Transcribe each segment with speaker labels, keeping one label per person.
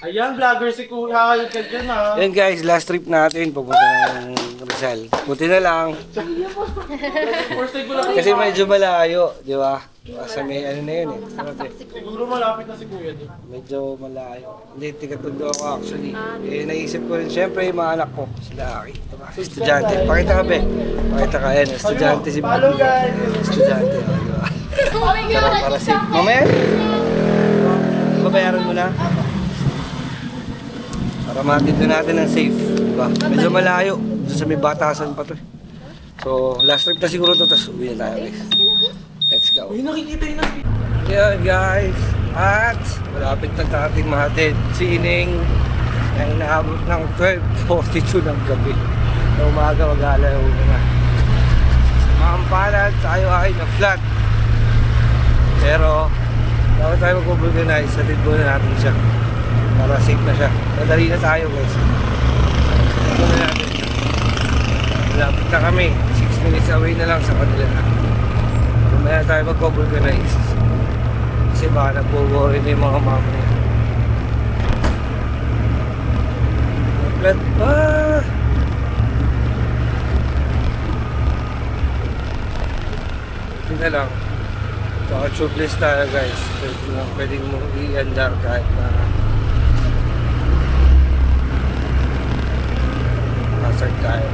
Speaker 1: Ayan, vlogger si Kuya. Ka dyan ha.
Speaker 2: Yan guys, last trip natin papunta ng Rizal. Buti na lang.
Speaker 1: First time ko lang.
Speaker 2: Kasi medyo malayo, di ba? Sa may ano na yun eh.
Speaker 1: Siguro malapit na si Kuya din.
Speaker 2: Medyo malayo. Hindi, tigatundo ako actually. Eh, naisip ko rin, syempre yung mga anak ko, sila Aki. Diba? Estudyante. Pakita ka, be. Pakita ka, yan. Estudyante si
Speaker 1: Follow guys.
Speaker 2: Estudyante, di ba?
Speaker 3: Oh my God!
Speaker 2: Para safe. Mamaya, babayaran mo na. Para matid na natin ng safe. Diba? Medyo malayo. Doon sa may batasan pa to. So, last trip na siguro to, tapos uwi na tayo guys. Let's go.
Speaker 1: Uy, nakikita yun na.
Speaker 2: Yan guys. At malapit na ating mahatid si Ining na inaabot ng 12:42 ng gabi. Na umaga mag-aalaw na. Sa Mahampalad, tayo ay na flat. Pero, dapat tayo mag-organize. Hatid muna natin siya. Para safe na siya. Madali na tayo guys. Hatid muna natin siya. Malapit na kami. 6 minutes away na lang sa kanila na. Mamaya tayo mag-organize. Kasi baka nagbo-worry na yung mga mama niya. Flat pa! Ito na lang. Saka tubeless tayo guys. Pwedeng mo i-andar kahit na hazard tayo.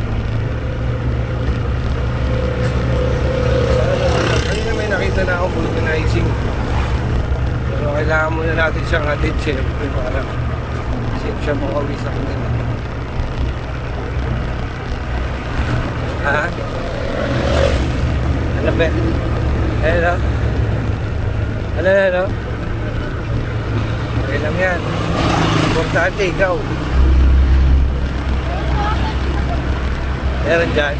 Speaker 2: Kanina may nakita na akong vulcanizing. Pero kailangan muna natin siyang hatid syempre para safe siya makauwi sa kanila. Ha? Ano ba? Hello? Ano? Okay lang yan. Importante, ikaw. Meron dyan.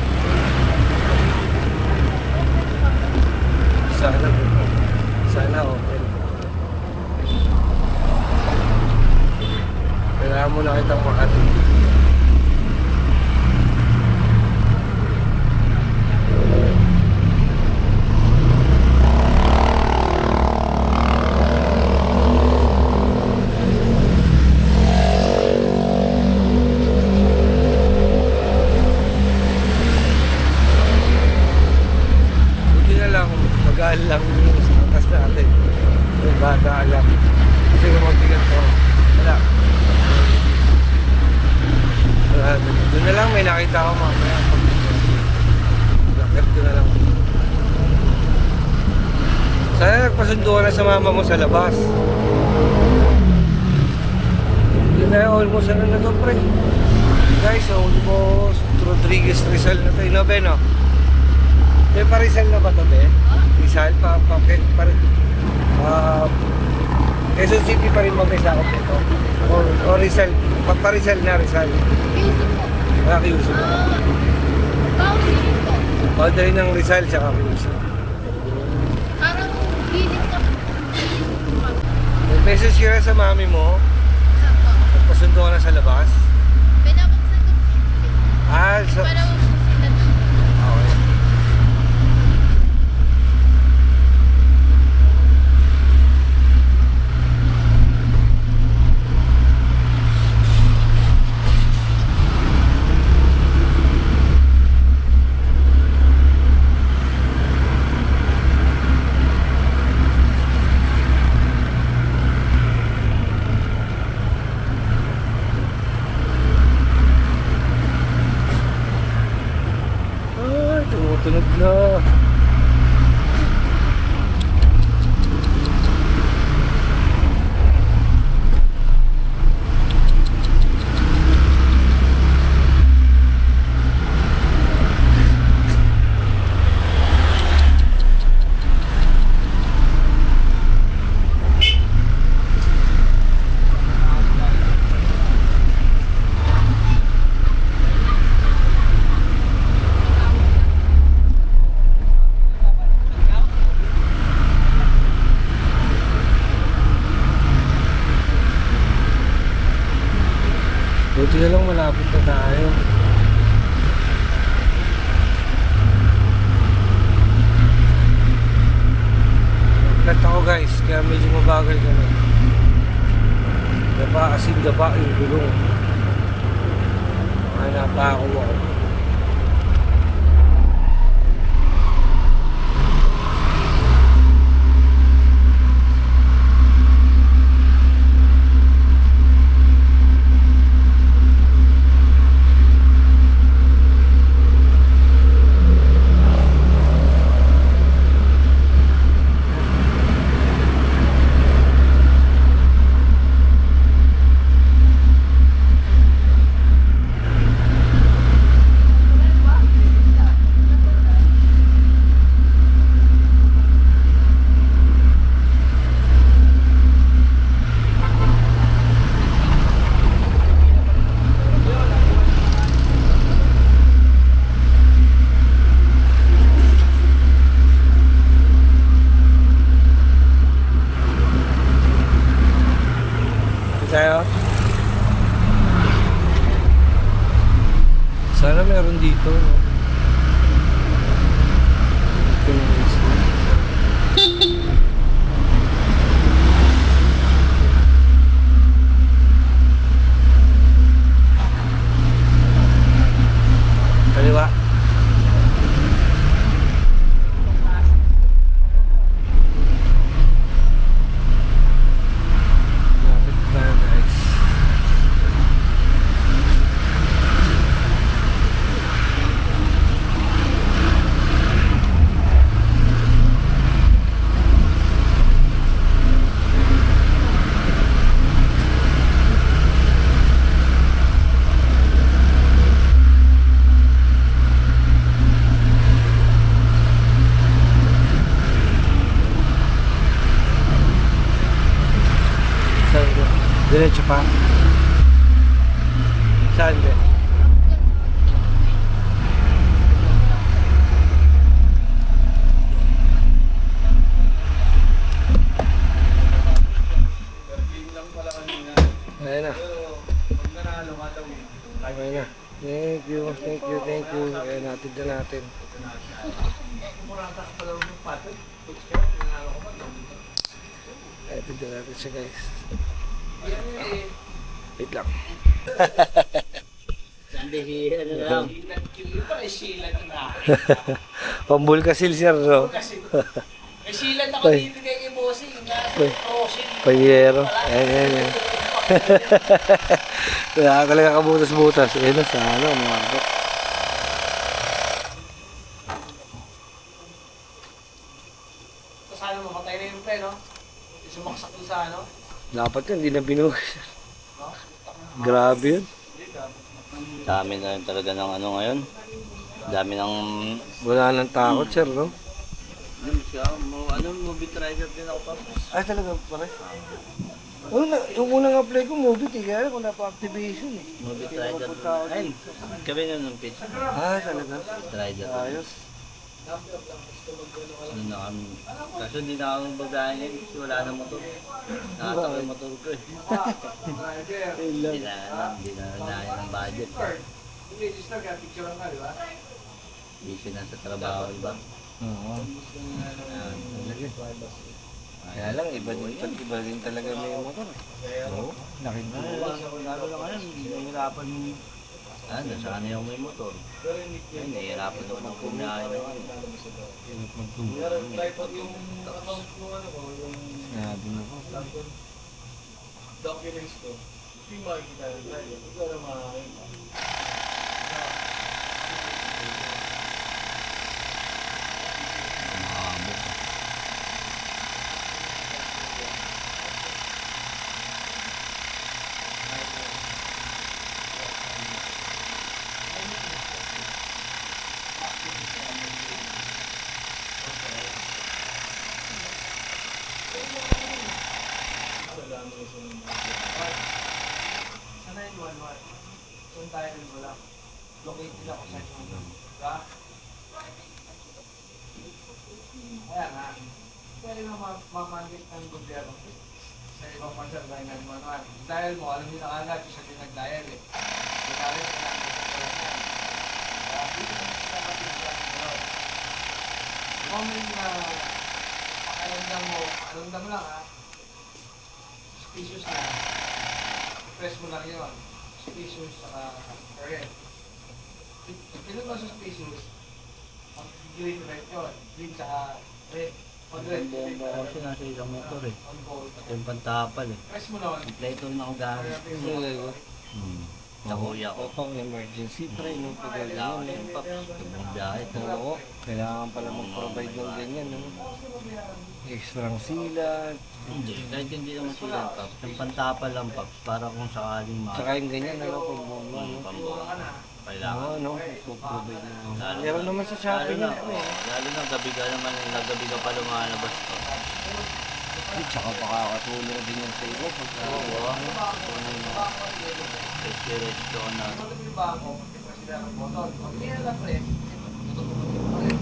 Speaker 2: Sana okay. Kailangan mo na kitang makati. Magaan lang yung atas natin. Yung bata lang. Kasi kung magbigat ko, wala. Doon na lang may nakita ko mamaya. Bakit ko na lang. Sana nagpasundo ka na sa mama mo sa labas. Hindi na almost ano na to pre. Guys, almost Rodriguez Rizal na tayo. No, Ben, no? May pa-Rizal na ba ito, Ben? Rizal, Quezon City pa rin mag-isakot nito. O Rizal, pa-Rizal na Rizal. Wala Quezon na. Boundary ng Rizal tsaka Quezon.
Speaker 3: Parang hilit ka.
Speaker 2: Mag-message ka na sa mami mo. Magpasundo ka na sa labas.
Speaker 3: Pinapagsan ko.
Speaker 2: So...
Speaker 3: Para sila doon.
Speaker 2: Okay. Tumutunog na. Buti na lang malapit na tayo. Flat ako guys, kaya medyo mabagal kami. Diba, kasing gaba yung gulong. Hanap pa ako. Tayo. Sana meron dito. No? Ito na yung isa. Kaliwa. Diretso pa. Saan ba? Ayan na. Okay na. Thank you, thank you, thank you. Ayan, natin na natin. Natin na natin siya, guys. Wait lang. Pambulkasil sir, no?
Speaker 4: May silat ako dito kay Bossing.
Speaker 2: Payero. Ayan. Kaya talaga kabutas-butas. Ayan na, sana umabot.
Speaker 4: Sana mamatay na yung pre, no? Sumaksak doon sa ano?
Speaker 2: Dapat yun, hindi na binugas. Grabe yun.
Speaker 5: Dami na rin talaga ng ano ngayon. Dami ng...
Speaker 2: Wala nang takot, sir, no?
Speaker 5: Movie tricer din ako pa.
Speaker 2: Ay, talaga pare. Oh, yung unang apply ko, movie, kaya kung napa-activation eh.
Speaker 5: Movie tricer. Ayun, kami na nung pitch.
Speaker 2: Ah, talaga?
Speaker 5: Tricer.
Speaker 2: Ayos.
Speaker 5: Ano na kami. Kaso hindi na ako magdaan yun kasi wala na motor. Nakatak yung motor ko eh. Hindi na dahil ng budget. Busy na sa trabaho, diba?
Speaker 2: Oo. Kaya lang, iba din talaga may motor. Oo, laki na.
Speaker 5: Lalo lang ngayon, hindi nahihirapan sana yung may motor. Ay, nahihirapan ako ng kumiyahin na yun.
Speaker 2: Sabi na ko.
Speaker 1: Documents ko. Hindi makikita rin tayo. Ito na makakita. Sana yung one-one. Kung tayo rin wala. Located ako sa inyo. Diba? Kaya nga. Kaya nga mamangit ng gobyerno sa ibang pansya tayo ng one-one. Dahil mo, alam nyo na agad kung siya din nag-dial eh. So, dahil sa lang sa pala niya. Kaya dito na sila kapitlan mo. Moment na pakiramdam mo lang ha. Suspicious na. press mo lang yun. Spacious saka current. Pinag mo sa spacious, ang green red yun. Green saka red. On red.
Speaker 5: Ang bomba kasi nasa isang motor eh.
Speaker 1: On gold.
Speaker 5: Ito yung pantapal eh.
Speaker 1: Press mo nun.
Speaker 5: Kompleto na ako gamit. Sa kuya ko.
Speaker 2: Pang emergency, pre, no? Pag
Speaker 5: Kailangan
Speaker 2: ganyan,
Speaker 5: yung paps. Yung biyahe.
Speaker 2: oo. Kailangan pala mag-provide ng ganyan, no? Extrang silat.
Speaker 5: Hindi. Kahit hindi naman sila paps. Yung pantapal lang paps. Para kung sakaling
Speaker 2: Tsaka yung ganyan, ano? Pag bomba, no?
Speaker 5: pambuha. Kailangan.
Speaker 2: Oo, no? Pag-provide na.
Speaker 5: Lalo
Speaker 2: Meron
Speaker 5: na-
Speaker 2: naman sa Shopee
Speaker 5: lalo
Speaker 2: na,
Speaker 5: na, lalo na gabi ka naman, gabi ka pa lumalabas pa.
Speaker 2: Tsaka makakatulong din yan sa iyo.
Speaker 5: Oo. Resto ko na.
Speaker 1: Ano yung bago? Press nila ang button. Pag hindi nila press, tututukin pa rin.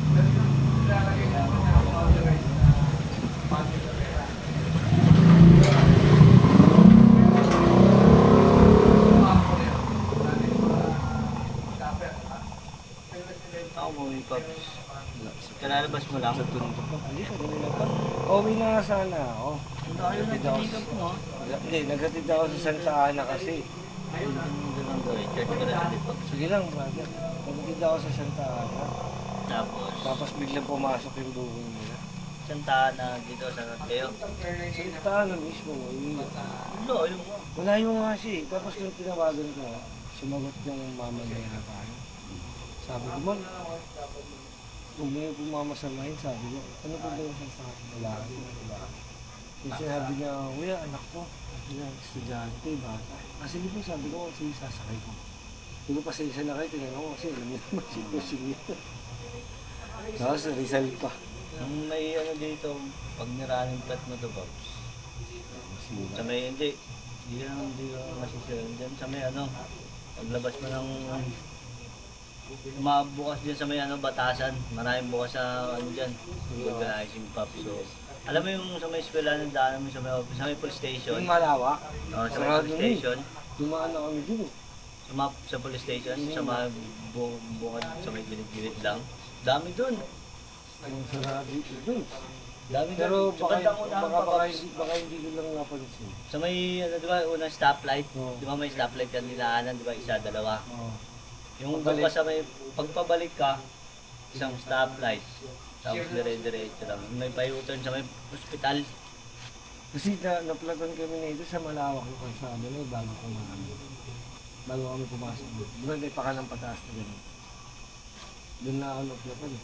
Speaker 1: Pero yung nilalagay namin na authorized na panty sa pera. Bago rin. Dati mga kapper, ha? Pero sila yung
Speaker 5: Ako mo yung paps. Kalalabas mo lang.
Speaker 2: Hindi, sa kanila pa. Uwi na nga sana ako.
Speaker 5: Ayaw na tinikap mo ha.
Speaker 2: Hindi, naghatid ako sa Santa Ana kasi.
Speaker 5: Church ka na sa Dipag.
Speaker 2: Sige lang, brother. Naghatid ako sa Santa Ana.
Speaker 5: Tapos,
Speaker 2: Tapos biglang pumasok yung buhay nila.
Speaker 5: Santa na dito sa Nateo.
Speaker 2: Santa Ana mismo, umiiyak.
Speaker 5: Wala, yung
Speaker 2: Malayo nga siya eh. Tapos nung tinawagan ko, sumagot yung mama niya yata. Sabi ko, Ma'am, huwag mo yung pumamasamahin. Sabi ko, ano pa daw siya sa akin? Wala. Yung sinabi niya, kuya, anak ko. Sabi niya, estudyante, bata. Kasi di po, sabi ko, sige, sasakay ko. Hindi ko pasensya na kayo, tinanong ko kasi alam niyo naman sitwasyon niya. Tapos Rizal pa.
Speaker 5: Nung may ano dito, pag niraning plat mo to, Pops. Sa may hindi ka masisiran dyan. Sa may ano, paglabas mo ng bukas dyan sa may ano, batasan. Maraming bukas sa ano dyan. Organizing Pops. So, alam mo yung sa may eskwela ng daanan mo sa may police station.
Speaker 2: Yung malawak,
Speaker 5: Oh, sa may
Speaker 2: sarado
Speaker 5: police
Speaker 2: na eh.
Speaker 5: station.
Speaker 2: Dumaan na kami dun eh.
Speaker 5: Sa police station, sa mga bukod, sa may gilid-gilid lang. Dami dun.
Speaker 2: Yung sarado ito dun.
Speaker 5: Dami
Speaker 2: Pero
Speaker 5: dun. Sa bandang unahan pa, Pops.
Speaker 2: baka hindi ko lang napansin.
Speaker 5: Sa may, ano, di ba, unang stoplight?
Speaker 2: Oo.
Speaker 5: Di ba may stoplight ka dinaanan, di ba, isa, dalawa?
Speaker 2: Oo.
Speaker 5: Yung
Speaker 2: Pabalik.
Speaker 5: doon ka sa may, pagpabalik ka, isang stoplight. Tapos dire-diretso lang. May pay-U-turn sa may hospital.
Speaker 2: Kasi naplatan kami na ito sa malawak yung kalsada na bago kami pumasok. Di ba may pakalang pataas na gano'n? Doon na ako naplatan eh.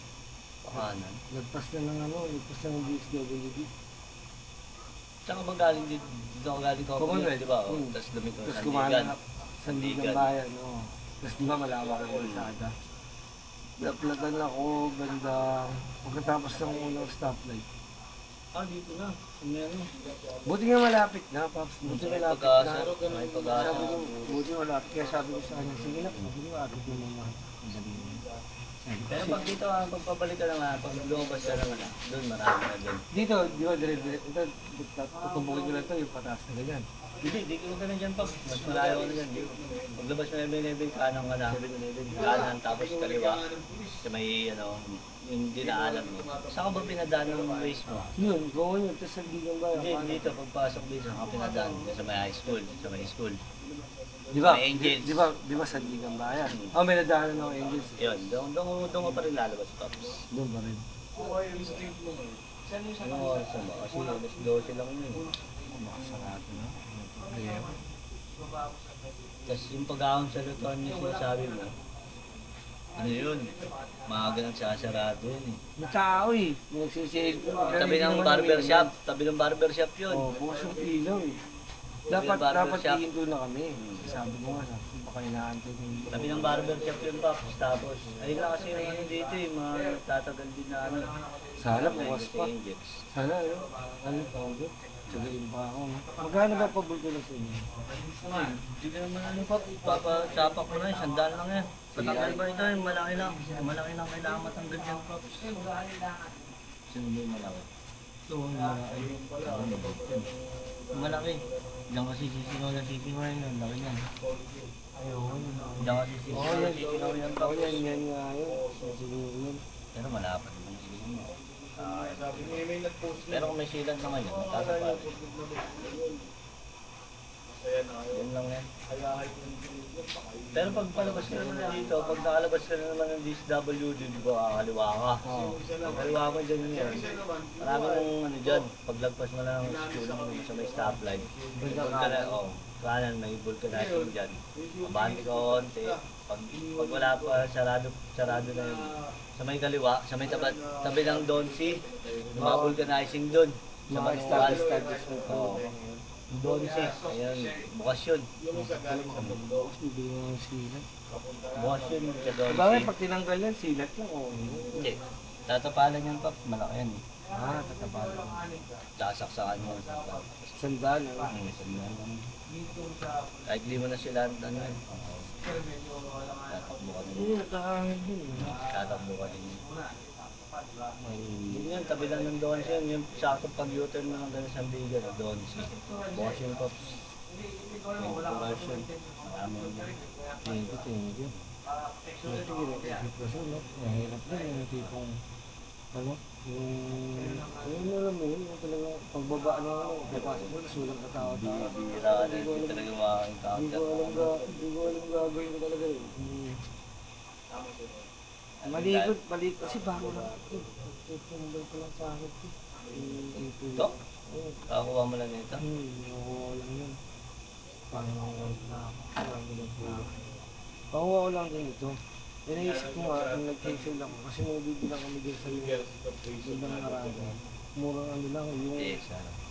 Speaker 5: Pakanan.
Speaker 2: Nagpas na ng nagpas na ng DSWD.
Speaker 5: Saan ka ba galing dito? Dito ka galing ko,
Speaker 2: Commonwealth.
Speaker 5: di ba? Oh,
Speaker 2: Mm.
Speaker 5: tapos lumiko
Speaker 2: Tapos
Speaker 5: sa
Speaker 2: kumahanap
Speaker 5: Sandigan.
Speaker 2: sa Ligang Bayan, oo. Tapos di ba malawak yung kalsada? Naplatan ako, ganda. Pagkatapos ng unang stoplight.
Speaker 5: Ah, dito na. May ano.
Speaker 2: Buti nga malapit na, Paps. Buti
Speaker 5: May
Speaker 2: malapit
Speaker 5: pag-asa.
Speaker 2: na.
Speaker 5: May pag-asa.
Speaker 2: Sabi ko, buti malapit. Kaya sabi ko sa kanya, sige na, sabi ko, agad mo naman. Sabi ko,
Speaker 5: Pero pag dito, pagpabalik ka lang pag lumabas ka lang doon marami na doon.
Speaker 2: dito, di ba, dire-dire, ito, tutubukin ko na ito, yung pataas na ganyan.
Speaker 5: Hindi ka na dyan pa. Mas malayo ka na dyan. Paglabas mo na yung kanan ka na. Kanan, tapos kaliwa. Sa may, ano, yung dinaanan mo. Saan ka ba pinadaan ng race mo?
Speaker 2: Yun, gawin yun, tapos sa Ligang Bayan.
Speaker 5: Hindi, dito, pagpasok dito, saan ka pinadaan? Sa may high school, sa may school.
Speaker 2: Di ba,
Speaker 5: May Angels.
Speaker 2: di ba sa Ligang Bayan? Oh, may nadaanan ng Angels.
Speaker 5: Yun, doon ka pa rin lalabas, Pops.
Speaker 2: Doon pa rin.
Speaker 5: Ano oras mo? Kasi alas 12 lang yun.
Speaker 2: Makasarado na. Problema.
Speaker 5: Tapos yung pag-ahon sa lutuan niya sinasabi mo, ano yun? Maaga nang sasarado yun eh.
Speaker 2: May tao eh. May nagsisilip.
Speaker 5: Tabi ng barbershop, tabi ng barbershop yun.
Speaker 2: Oo, bukas yung ilaw eh. Dapat
Speaker 5: Yung barbershop.
Speaker 2: hihinto na kami. Sabi ko nga, sabi ko, baka inaantay ko yung
Speaker 5: Tabi ng barbershop yun, Pops. Tapos, ayun na kasi yung ano dito eh, mga tatagal din na ano.
Speaker 2: Sana bukas pa.
Speaker 5: Angels.
Speaker 2: Sana yun. Ano tawag yun? Tsagain pa ako. No? Magkano ba pabulto na sa inyo?
Speaker 5: Hindi ka naman ano, Pops. Papasapak mo na yun, sandal lang yan. Patagal ba ito, yung malaki lang. Yung malaki lang kailangan matanggal yan, Pops. Sino ba yung malaki?
Speaker 2: Ito, malaki.
Speaker 5: Yung malaki. Diyan kasi sisingaw yun, ang laki niyan.
Speaker 2: Ayun.
Speaker 5: Diyan kasi sisingaw yan,
Speaker 2: Oo,
Speaker 5: Pops.
Speaker 2: yan nga yun. Siguro yun.
Speaker 5: Pero malapad naman siguro. Pero kung may silan na ngayon, matatapat. Yun lang yan. Pero pag palabas ka naman na dito, pag nakalabas ka na naman ng DSWD, di ba, kakaliwa ka. Kakaliwa ka dyan yan. Marami mong ano dyan, paglagpas mo lang ng school sa may stoplight. Doon ka na, kanan, may vulcanizing dyan. Mabante ka onti. Pag wala pa, sarado na yun. Sa may kaliwa, sa may tabi ng Donsi, yung mga vulcanizing doon. Sa
Speaker 2: Mga
Speaker 5: manual.
Speaker 2: establishment.
Speaker 5: Donsi, ayan, bukas yun.
Speaker 2: Hindi yung silat.
Speaker 5: Bukas yun sa Donsi.
Speaker 2: Bakit pag tinanggal yan, silat lang o?
Speaker 5: Hindi. Tatapalan yan, Paps. Malaki yan.
Speaker 2: Tatapalan.
Speaker 5: Sasaksakan mo.
Speaker 2: Sandal.
Speaker 5: Sandal lang. Kahit di mo na sila, ano yun. Tatakbo ka din.
Speaker 2: Nakahangin din.
Speaker 5: Tatakbo ka din. Yun yan, tabi lang ng Donsi yun. Yung sakto pag-U-turn na ng gano'n sa Bigan, Donsi. Bukas yun, Paps. Yung conversion. Marami yun.
Speaker 2: Thank you. Ito ginagawa no? Mahirap din yung tipong yung alam mo yun, yung talagang pagbaba possible, sulang katao.
Speaker 5: Bira na, hindi talaga makakita.
Speaker 2: Hindi ko alam gagawin ko talaga eh. Malikot, kasi bago lang ito. Ito ko lang sa akin ito.
Speaker 5: Ito? Kakuha mo lang ito?
Speaker 2: Oo lang yun. Pakuha ko lang din ito. Naisip ko nga, ang nag-cancel lang kasi may bibilang kami din sa iyo. Bilang marami. Murang ano lang, yung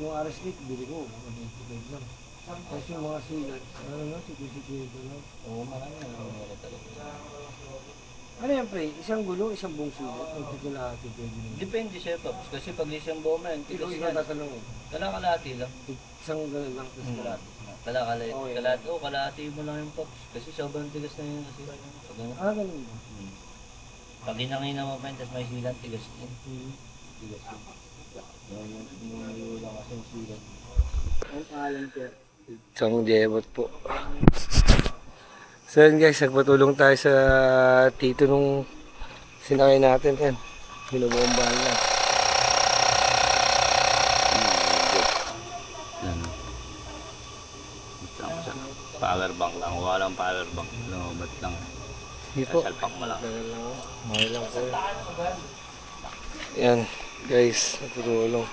Speaker 2: RS8, bili ko, 185 lang. Tapos yung mga silat, sikil-sikil lang.
Speaker 5: Oo, marami na nangyari talaga.
Speaker 2: Ano yan pre? Isang gulo, isang buong silat. Nagtikulahati pwede naman.
Speaker 5: Depende siya, Pops. Kasi pag isang bomba yun,
Speaker 2: Ikaw
Speaker 5: tigas
Speaker 2: yung
Speaker 5: yan.
Speaker 2: tatanong eh.
Speaker 5: Kalakalati lang.
Speaker 2: Isang gano'n lang, tapos kalahati.
Speaker 5: Kalahati mo lang yung Pops. Kasi sobrang tigas na yun kasi. Pag ano,
Speaker 2: Ganun ba?
Speaker 5: pag inangina mo pa yun, tapos may silat, tigas din. Tigas din. Yung lang kasi yung silat.
Speaker 2: Ang pangalan ko.
Speaker 5: Isang jebot po.
Speaker 2: So yun guys, nagpatulong tayo sa tito nung sinakay natin. Yan, binubombahan lang.
Speaker 5: Power bank lang. Walang power bank. Lumabat lang.
Speaker 2: Hindi po.
Speaker 5: Salpak mo lang.
Speaker 2: Mahal lang po. Yan guys, nagpatulong.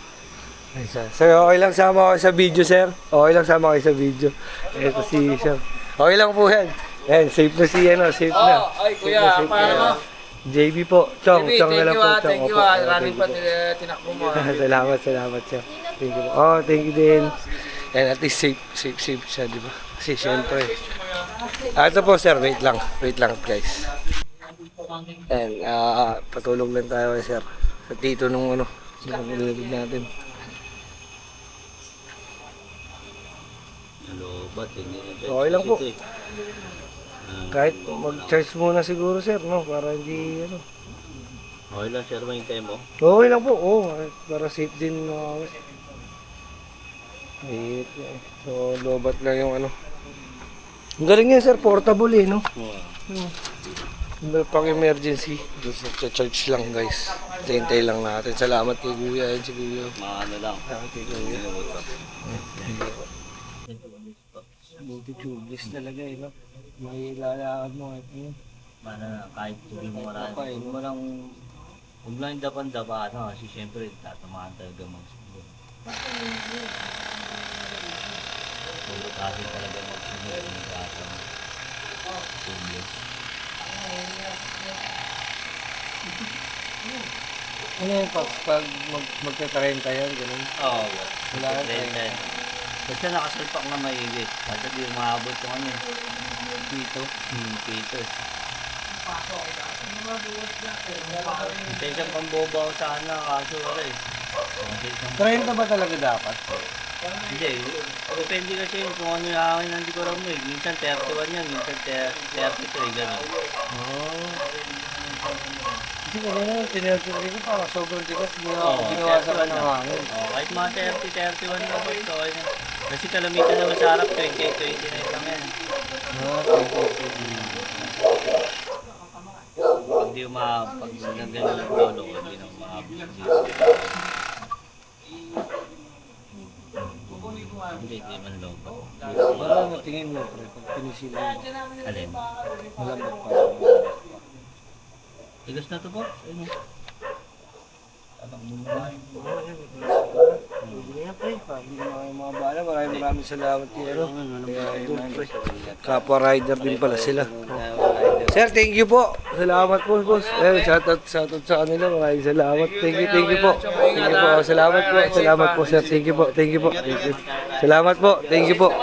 Speaker 2: Sir, okay lang sama kayo sa video, sir? Okay lang sama kayo sa video. Ito si sir. Okay lang po yan. Yan, safe na si safe na.
Speaker 4: Ay kuya, paano mo?
Speaker 2: JB po. Chong na lang po.
Speaker 4: Thank you Running pa tinakbo mo.
Speaker 2: Salamat sir. Thank you po. Oh, thank you din. And at least safe siya, di ba? Kasi syempre. Ito po sir, wait lang guys. And patulong lang tayo sir. Sa tito nung nilibig natin.
Speaker 5: Lumabat.
Speaker 2: Okay lang po. Kahit mag-charge muna siguro sir, no? Para hindi
Speaker 5: Okay lang, sir, may time mo.
Speaker 2: Okay lang po, para safe din. So, lobat lang yung Ang galing yan sir, portable no? Pang emergency. Charge lang guys. Hintay lang natin. Salamat kay Kuya. Yan si Kuya.
Speaker 5: Ano lang.
Speaker 2: Salamat kay Kuya. Buti tubeless talaga no? May lalakad mo
Speaker 5: Kahit hindi mo marami. Huwag lang yung dapan-dapa, kasi syempre tatamaan talaga magsunod. Kasi talaga magsunod yung batang tubeless.
Speaker 2: Ano yun pag magta-30 yan, gano'n?
Speaker 5: Oo.
Speaker 2: Wala na tayo.
Speaker 5: Basta nakasalpak na maigit. Kasi di umabot yung Pito. Pito. Isa isang pambobaw sana, kaso wala eh.
Speaker 2: 30 ba talaga dapat?
Speaker 5: Hindi, depende kasi yun kung ano yung hangin ng likuran mo eh. Minsan 31 yan, minsan 33, gano'n.
Speaker 2: Kasi kanina yung tinirtuloy ko parang sobrang tigas. Ginawa sa ka ng hangin.
Speaker 5: Kahit mga 30, 31 na po, okay na. Kasi kalamitan naman sa harap, 28, 29 lang yan. Hindi pag nagano ng lolo ko, hindi na umabot. Hindi man loob.
Speaker 2: Para mo, tingin mo, pre, pag pinisila mo,
Speaker 5: Alin?
Speaker 2: malambot pa.
Speaker 5: Tigas na to po. Ayun.
Speaker 2: Hindi na pre, hindi na kayo mga bala. Maraming salamat kayo. Kaya doon pre, kapwa rider din pala sila. Sir, thank you po. Salamat po, boss. Shoutout sa kanila. Maraming salamat. Thank you po. Thank you po. Salamat po. Salamat po, sir. Thank you po. Thank you po. Thank you. Salamat po. Thank you po.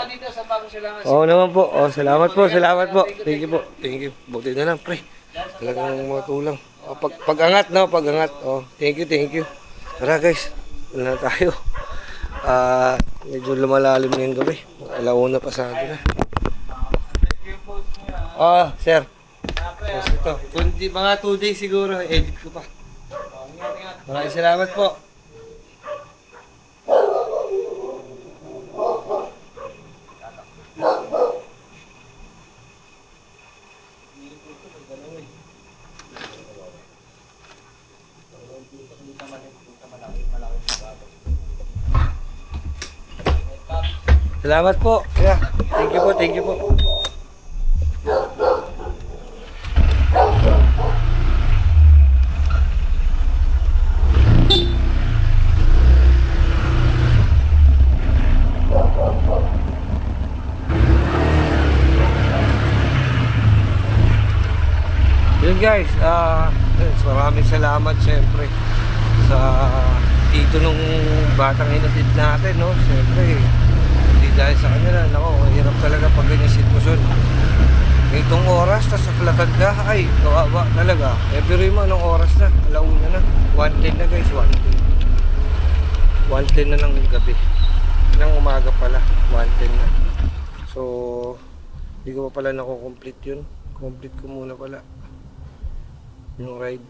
Speaker 2: Oo naman po. Oh, salamat po. Salamat po. Thank you po. Thank you. Buti na lang, pre. Talagang matulang. Oh, pag-angat, no? Pag-angat. Oh, thank you, thank you. Tara, guys. Wala na tayo. Medyo lumalalim na yung gabi. Alauna pa sa atin na. Sir. Yes, ito. Kundi mga 2 days siguro, edit ko pa. Maraming salamat po. Salamat po. Yeah. Thank you po, thank you po. Yun guys, maraming salamat syempre sa tito nung batang inatid natin, no? Syempre, hindi dahil sa kanila, nako, hirap talaga pag ganyan sitwasyon. Itong oras, tas sa flatad ka, ay, kawawa talaga. Every mo, anong oras na? Alauna na. 1:10 na guys, 1:10. 1:10 na ng gabi. Ng umaga pala, 1:10 na. So, hindi ko pa pala nako-complete yun. Complete ko muna pala yung ride.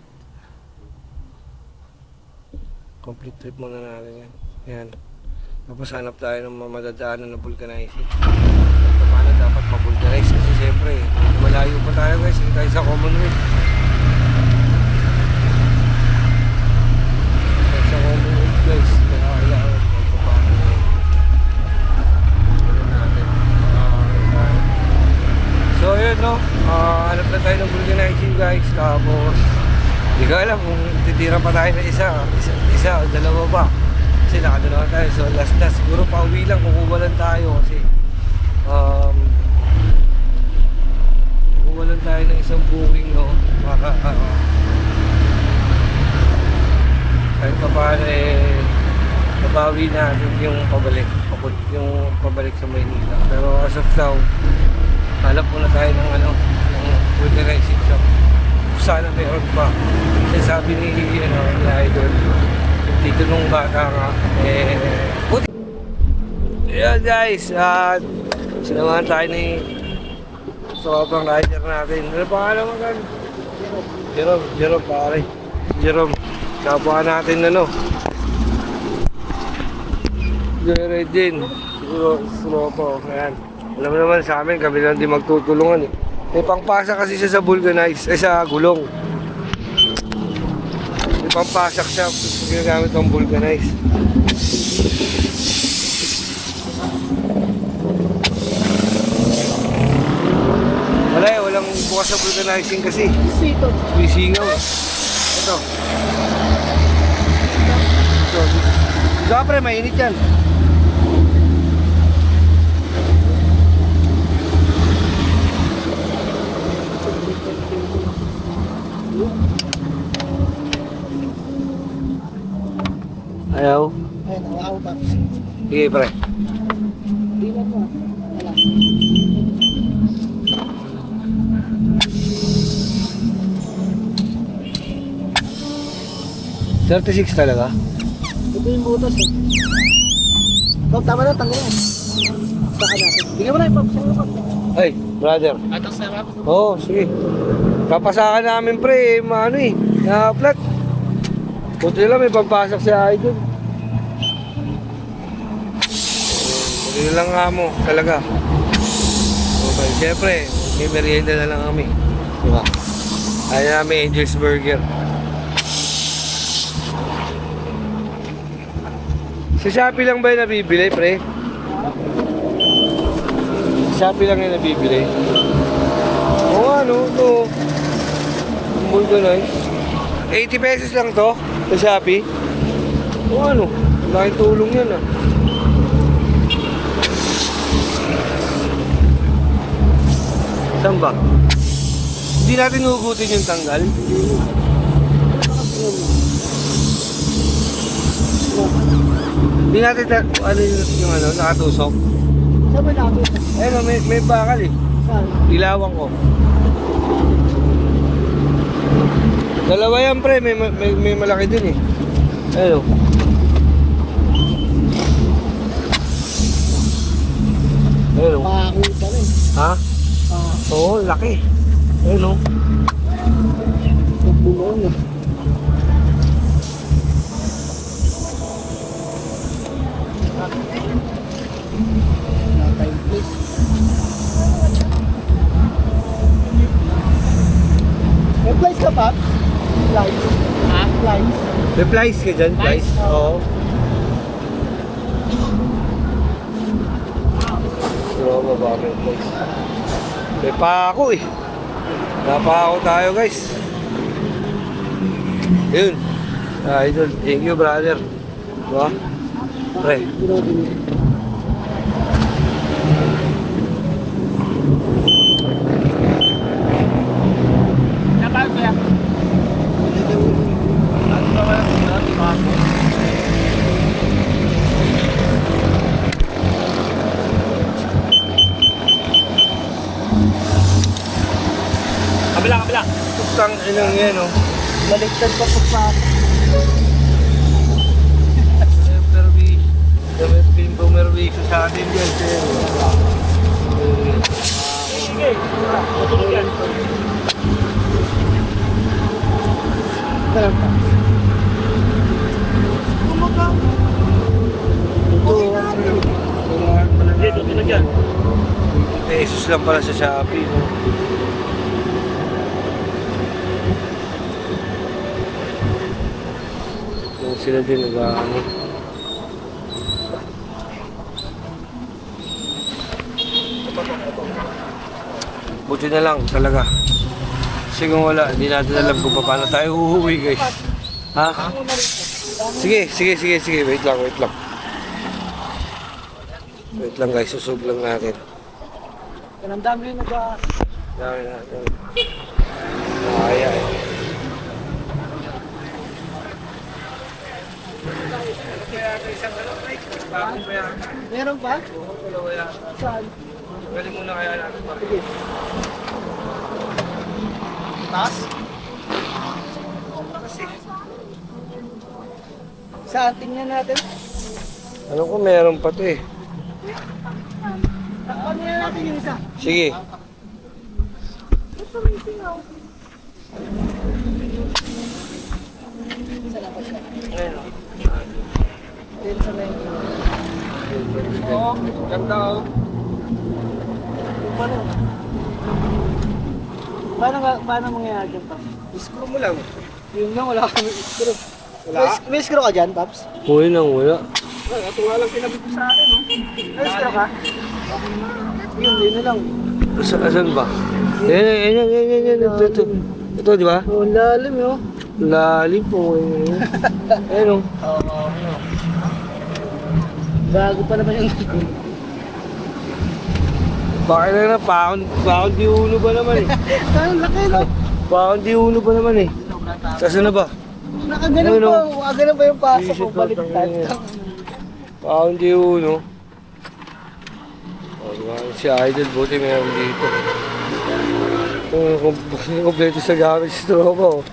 Speaker 2: Complete trip muna natin yan. Yan. Tapos hanap tayo ng madadaanan na vulcanizing. Paano dapat ma-vulcanize? Kasi siyempre, malayo pa tayo guys. Hindi tayo sa Commonwealth. Sa Commonwealth guys. Kaya kailangan ito pa. Ano natin. So yun no. Hanap na tayo ng vulcanizing guys. Tapos hindi ko alam kung titira pa tayo na isa o dalawa ba. Kasi nakadalawa tayo. So last na siguro pauwi lang. Kukuha lang tayo kasi kukuha lang tayo ng isang booking no. Kahit pa paano mabawi natin yung pabalik sa Maynila. Pero as of now, hanap muna tayo ng ng vulcanizing shop. Sana mayroon pa. Kasi sabi ni Idol, dito nung bata nga, buti. Ayan guys, sinamahan tayo ni sobrang rider natin. Ano pangalan mo kan? Jerome pare. Jerome, kabuhan natin Jerome din. Siguro, slow po. Ayan. Alam mo naman sa amin, kami lang di magtutulungan eh. May pangpasa kasi siya sa vulcanize, sa gulong. May pangpasak siya, ginagamit ng vulcanize. Wala walang bukas sa vulcanizing kasi. May singaw eh. Ito. Ito pre, mainit yan. Ayaw?
Speaker 6: Ayaw ba?
Speaker 2: Sige, pre.
Speaker 6: Di ba po? Wala.
Speaker 2: 36 talaga?
Speaker 6: Ito yung butas eh. Oh, tama na, tanggalin mo. Saka natin. Bigyan mo na yung pop.
Speaker 2: Ay, brother.
Speaker 4: Atang sarap.
Speaker 2: Oo, sige. Papasakan namin pre, na-flat. Buti lang may pagpasak si Idol. Buti lang nga mo, talaga. Okay, siyempre, may merienda na lang kami. Diba? Ayaw namin Angel's Burger. Sa Shopee lang ba yung nabibili, pre? Shopee lang yung nabibili. Oo nga, no? Ito. Vulcanize. 80 pesos lang to sa Shopee. Oo ano? Laking tulong yan ah. Saan ba? Hindi natin hugutin yung tanggal. Hindi natin ano yung ano, nakatusok.
Speaker 6: Saan ba natin?
Speaker 2: Ayun, may bakal eh.
Speaker 6: Saan?
Speaker 2: Ilawan ko. Dalawa yan pre, may malaki din eh. Ayun. Ayun.
Speaker 6: Makakita rin.
Speaker 2: Ha? Oo, laki. Ayun.
Speaker 6: Nagbumuon na. Time please. May flies ka pa? Flies. Ha? Flies.
Speaker 2: May flies ka dyan, flies? Oo. Pero mababa may flies. May pako eh. Napako tayo guys. Yun. Idol. Thank you brother. Diba? Pre.
Speaker 5: Kabila.
Speaker 2: Putang inang yan oh.
Speaker 6: Baliktad pa po sa
Speaker 2: Bumerwiso sa atin yan.
Speaker 5: Sige. Matulog yan.
Speaker 6: Ganun pa.
Speaker 5: Hindi, tutulog yan.
Speaker 2: Pesos lang pala sa Shopee. No? Yung sila din nag-ano. Buti na lang talaga. Kasi kung wala, hindi natin alam kung paano tayo uuwi guys. Ha? Sige. Wait lang. Wait lang guys, susub lang natin.
Speaker 6: Ang dami yung
Speaker 2: Dami natin. Kaya eh.
Speaker 6: Meron pa? Saan?
Speaker 2: Galing muna kaya natin.
Speaker 6: Sige. Taas? Saan? Tingnan natin.
Speaker 2: Ano ko meron pa to eh.
Speaker 6: Ano na natin yung isa?
Speaker 2: Sige.
Speaker 6: Isa lang pa siya. Then sa may...
Speaker 2: Oo, ganda oh.
Speaker 6: Paano mangyayari dyan, Paps?
Speaker 2: Screw mo lang.
Speaker 6: Yun lang, wala kami screw.
Speaker 2: Wala?
Speaker 6: May screw ka dyan, Paps?
Speaker 2: Huli nang wala.
Speaker 6: Ito nga lang pinabit ko sa akin, no? May screw ka? Yun, yun na lang.
Speaker 2: Asan ba? Yan. Ito, di ba?
Speaker 6: Oh, lalim, yo.
Speaker 2: Lalim po. Ayun oh.
Speaker 6: Bago pa naman yung...
Speaker 2: Bakit na pound di uno ba naman eh?
Speaker 6: Ang laki, no?
Speaker 2: Pound di uno ba naman eh? Saan na ba?
Speaker 6: Nakaganon
Speaker 2: Ayun,
Speaker 6: pa.
Speaker 2: oh.
Speaker 6: Nakaganon pa yung pasok ko. Baliktad.
Speaker 2: Pound di uno. Oh, diba? Si Idol, buti meron dito. Kompleto sa gamit si Tropa oh.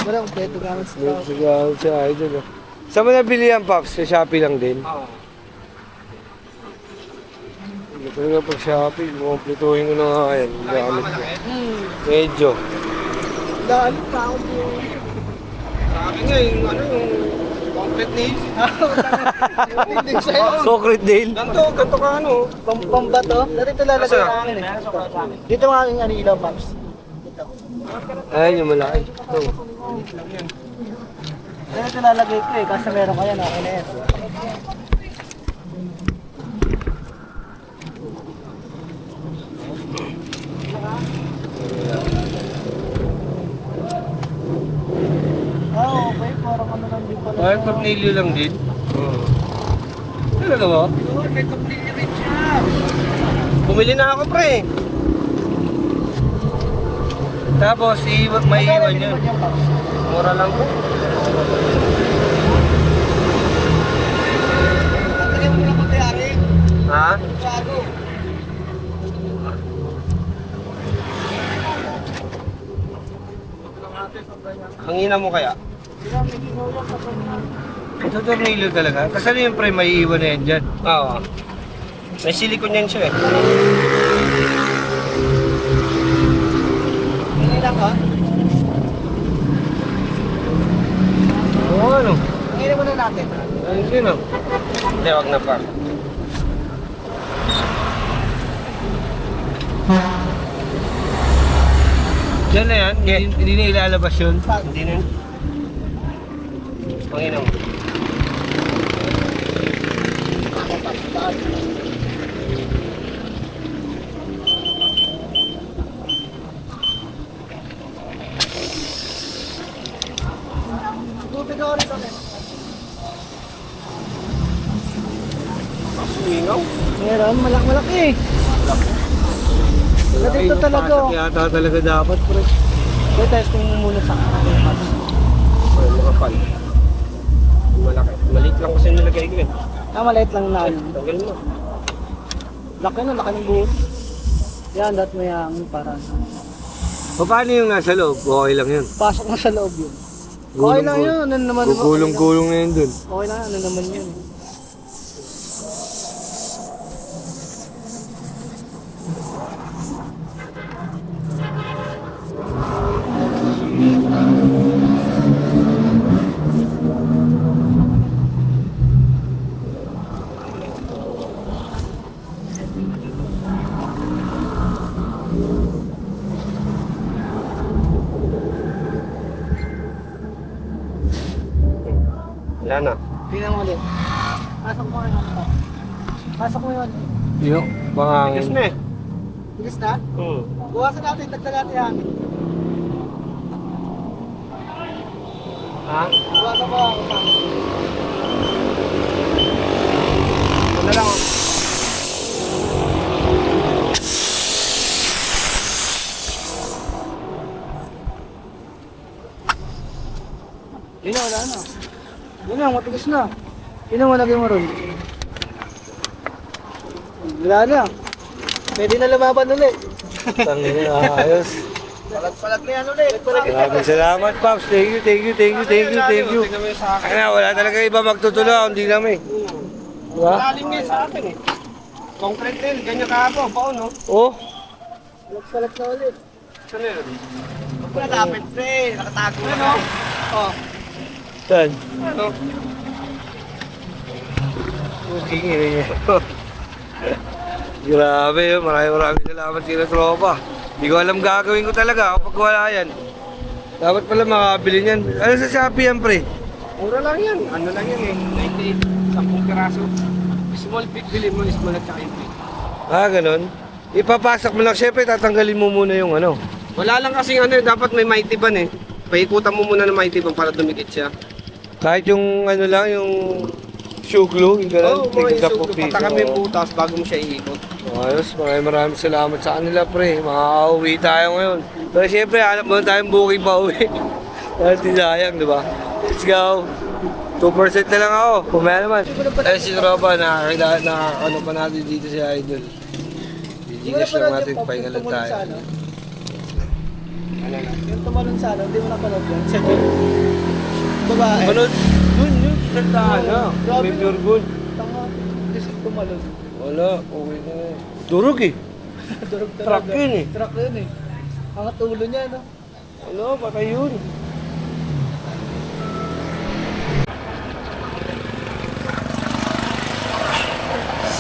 Speaker 6: Wala, kompleto gamit sa tao.
Speaker 2: Kompleto sa gamit si Idol oh. Saan mo nabili yan, Pops? Sa Shopee lang din?
Speaker 1: Oo.
Speaker 2: Hindi talaga pag Shopee, kumpletuhin ko na nga yan. Gamit ko. Medyo.
Speaker 6: Daan pa ako po.
Speaker 1: Sa akin nga, yung concrete nails.
Speaker 6: Hindi sa'yo.
Speaker 2: Concrete Dale?
Speaker 1: Ganto ka ano.
Speaker 6: Pamba to? Dati ito lalagay sa akin eh. Dito mga aking ano ilaw, Paps. Dito.
Speaker 2: Ayun yung malaki. Ito.
Speaker 6: Dito ito lalagay ko eh. Kasi meron kaya na. Okay na yan.
Speaker 2: Ay, tornilyo lang din. Oo. Talaga ba?
Speaker 6: Oo, may tornilyo rin siya.
Speaker 2: Bumili na ako, pre. Tapos, may iwan yun. Mura lang po.
Speaker 6: Tanggalin mo lang magyari.
Speaker 2: Ha?
Speaker 6: Sago.
Speaker 2: Hangina mo kaya? Ito tornilyo talaga. Kasi ano yung pre, may iwan na yan dyan. Oo. May silicone yan siya eh.
Speaker 6: Hindi lang ka.
Speaker 2: Oo, ano?
Speaker 6: Ngayon muna natin.
Speaker 2: Ayun yun ah. Hindi, wag na pa. Diyan na yan? Hindi na ilalabas yun? Hindi na yun. Panginoon.
Speaker 6: Tubig ako rito.
Speaker 2: Sumingaw?
Speaker 6: Meron, malaki. Dito talaga.
Speaker 2: Yata talaga dapat, pre.
Speaker 6: Kaya testing mo muna sa akin.
Speaker 2: Ay, makapal. Malaki. Maliit lang kasi nilagay ko eh.
Speaker 6: Maliit lang na ano.
Speaker 2: Tanggal mo.
Speaker 6: Laki ng buhok. Yan, dat mo yung parang.
Speaker 2: Paano yung nasa loob? Okay lang yun.
Speaker 6: Pasok mo sa loob yun. Okay lang yun, ano naman.
Speaker 2: Gugulong-gulong na yun dun.
Speaker 6: Okay lang, ano naman yun.
Speaker 2: Yan na.
Speaker 6: Tingnan mo ulit. Pasok mo yun. Pasok mo yun.
Speaker 2: Yung bangangin.
Speaker 4: Bigas na eh.
Speaker 6: Bilis na? Buwasan natin, dagdag natin yung hangin.
Speaker 2: Ha?
Speaker 6: Buwasan mo ako pa.
Speaker 2: Ito na lang.
Speaker 6: Yun na, wala na. Yun na, matigas na. Yun na, malagay mo ron. Wala na. Pwede na lumaban ulit.
Speaker 2: Tangin na, ayos.
Speaker 6: Palag na yan ulit.
Speaker 2: Maraming salamat, Pops. Thank you. Kaya wala talaga iba magtutulong, hindi namin. Diba?
Speaker 4: Lalim nga sa akin eh. Concrete din, ganyan kahapon, baon no?
Speaker 2: Oh,
Speaker 6: Palag na ulit.
Speaker 4: Nakapit pre, nakatago na no? Oh,
Speaker 2: saan?
Speaker 4: ano?
Speaker 2: Okay, niya. Grabe yun, maraming salamat sila tropa. Hindi ko alam gagawin ko talaga kapag wala yan. Dapat pala makabili niyan. Ano sa Shopee yan, pre?
Speaker 4: Mura lang yan, ano lang yan eh, 98, 10 piraso. Small big, bili mo, small at saka yung big.
Speaker 2: Ah, ganun. Ipapasok mo lang, syempre tatanggalin mo muna yung ano.
Speaker 4: Wala lang kasing ano, dapat may mighty ban eh. Paikutan mo muna ng mighty ban para dumikit siya.
Speaker 2: Kahit yung ano lang, yung shoe glue, yung ganun.
Speaker 4: Oo, mga
Speaker 2: tigda po
Speaker 4: isugo,
Speaker 2: piso.
Speaker 4: pataka mo yung butas bago mo siya iikot.
Speaker 2: Ayos, maraming salamat sa kanila, pre. Makaka-uwi tayo ngayon. Pero syempre, hanap muna tayong booking pa uwi. Dahil di sayang, di ba? Let's go! 2% na lang ako. Pumaya naman. Eh, si Tropa, ano pa natin dito si Idol. Gigigas lang natin, pahinga lang tayo.
Speaker 6: Yung tumalon sa ano, hindi mo napanood yun. Sa Jun. Babae.
Speaker 2: Manood, yun, sandahan na. May pure gold.
Speaker 6: Tanga, hindi siya tumalon.
Speaker 2: Wala, okay na yun. Durog eh.
Speaker 6: Durog
Speaker 2: Truck yun eh.
Speaker 6: Truck yun eh. Ang tulo niya, no?
Speaker 2: Ano, patay yun.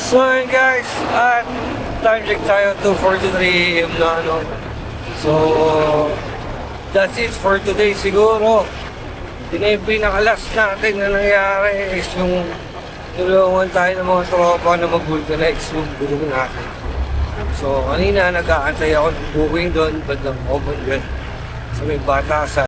Speaker 2: So yun guys, at time check tayo 2:43 AM na ano. So, that's it for today siguro. Yun yung pinaka-last natin na nangyari is yung tulungan tayo ng mga tropa na mag-vulcanize yung gulong natin. So, kanina nag-aantay ako ng booking doon, bandang common doon. Sa may batasan.